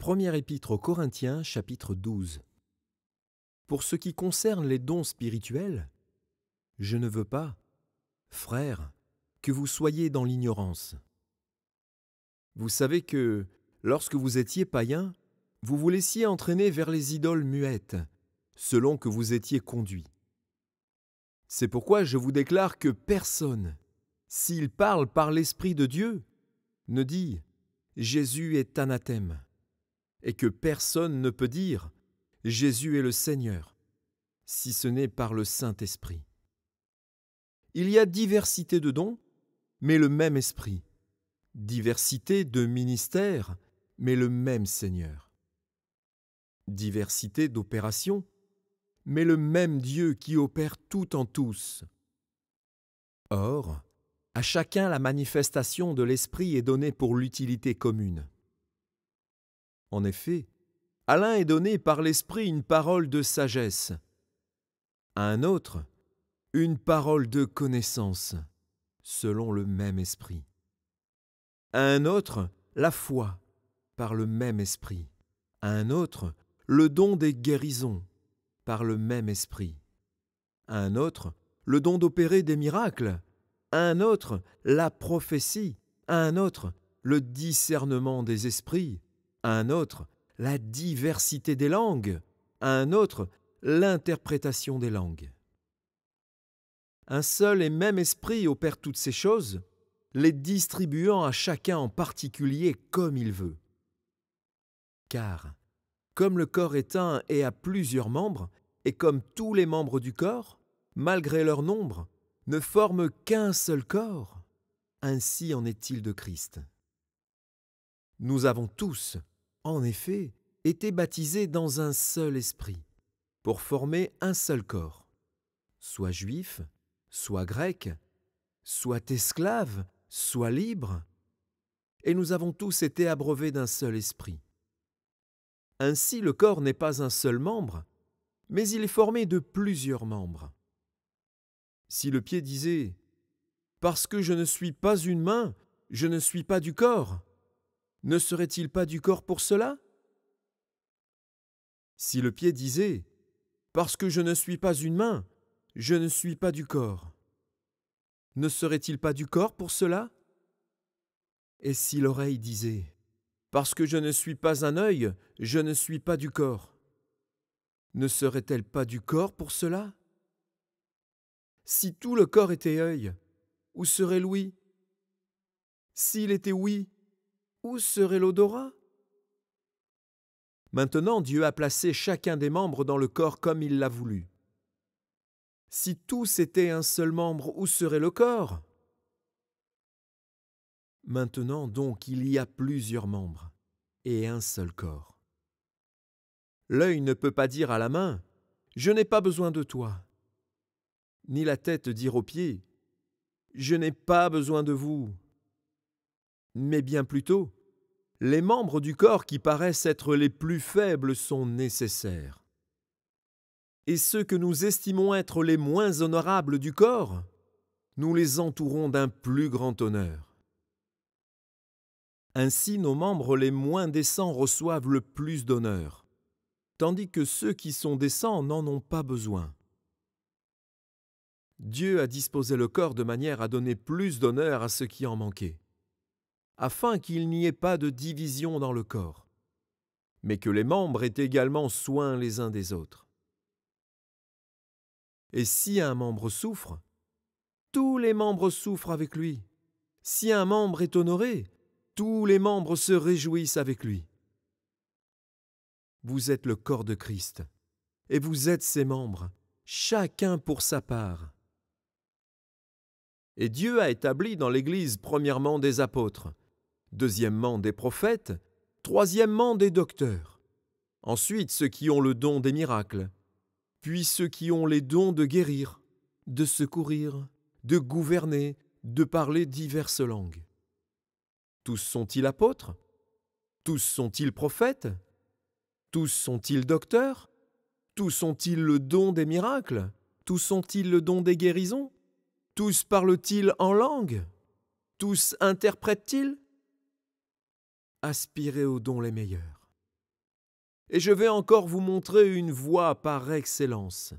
Première épître aux Corinthiens, chapitre 12. Pour ce qui concerne les dons spirituels, je ne veux pas, frères, que vous soyez dans l'ignorance. Vous savez que, lorsque vous étiez païens, vous vous laissiez entraîner vers les idoles muettes, selon que vous étiez conduits. C'est pourquoi je vous déclare que personne, s'il parle par l'Esprit de Dieu, ne dit « Jésus est anathème », et que personne ne peut dire « Jésus est le Seigneur », si ce n'est par le Saint-Esprit. Il y a diversité de dons, mais le même Esprit, diversité de ministères, mais le même Seigneur, diversité d'opérations, mais le même Dieu qui opère tout en tous. Or, à chacun la manifestation de l'Esprit est donnée pour l'utilité commune. En effet, à l'un est donné par l'Esprit une parole de sagesse, à un autre une parole de connaissance, selon le même Esprit, à un autre la foi, par le même Esprit, à un autre le don des guérisons, par le même Esprit, à un autre le don d'opérer des miracles, à un autre la prophétie, à un autre le discernement des esprits, à un autre la diversité des langues, à un autre l'interprétation des langues. Un seul et même esprit opère toutes ces choses, les distribuant à chacun en particulier comme il veut. Car, comme le corps est un et a plusieurs membres, et comme tous les membres du corps, malgré leur nombre, ne forment qu'un seul corps, ainsi en est-il de Christ. Nous avons tous, en effet, été baptisés dans un seul esprit, pour former un seul corps, soit juif, soit grec, soit esclave, soit libre, et nous avons tous été abreuvés d'un seul esprit. Ainsi le corps n'est pas un seul membre, mais il est formé de plusieurs membres. Si le pied disait « Parce que je ne suis pas une main, je ne suis pas du corps », ne serait-il pas du corps pour cela ? Si le pied disait « Parce que je ne suis pas une main, je ne suis pas du corps », ne serait-il pas du corps pour cela ? Et si l'oreille disait « Parce que je ne suis pas un œil, je ne suis pas du corps », ne serait-elle pas du corps pour cela ? Si tout le corps était œil, où serait l'ouïe ? S'il était ouïe, où serait l'odorat ? Maintenant, Dieu a placé chacun des membres dans le corps comme il l'a voulu. Si tous étaient un seul membre, où serait le corps ? Maintenant donc il y a plusieurs membres et un seul corps. L'œil ne peut pas dire à la main « Je n'ai pas besoin de toi », ni la tête dire aux pieds « Je n'ai pas besoin de vous », mais bien plutôt, les membres du corps qui paraissent être les plus faibles sont nécessaires. Et ceux que nous estimons être les moins honorables du corps, nous les entourons d'un plus grand honneur. Ainsi, nos membres les moins décents reçoivent le plus d'honneur, tandis que ceux qui sont décents n'en ont pas besoin. Dieu a disposé le corps de manière à donner plus d'honneur à ceux qui en manquaient, afin qu'il n'y ait pas de division dans le corps, mais que les membres aient également soin les uns des autres. Et si un membre souffre, tous les membres souffrent avec lui. Si un membre est honoré, tous les membres se réjouissent avec lui. Vous êtes le corps de Christ, et vous êtes ses membres, chacun pour sa part. Et Dieu a établi dans l'Église premièrement des apôtres, deuxièmement des prophètes, troisièmement des docteurs, ensuite ceux qui ont le don des miracles, puis ceux qui ont les dons de guérir, de secourir, de gouverner, de parler diverses langues. Tous sont-ils apôtres ? Tous sont-ils prophètes ? Tous sont-ils docteurs ? Tous ont-ils le don des miracles ? Tous ont-ils le don des guérisons ? Tous parlent-ils en langue ? Tous interprètent-ils ? Aspirez aux dons les meilleurs, Et je vais encore vous montrer une voie par excellence.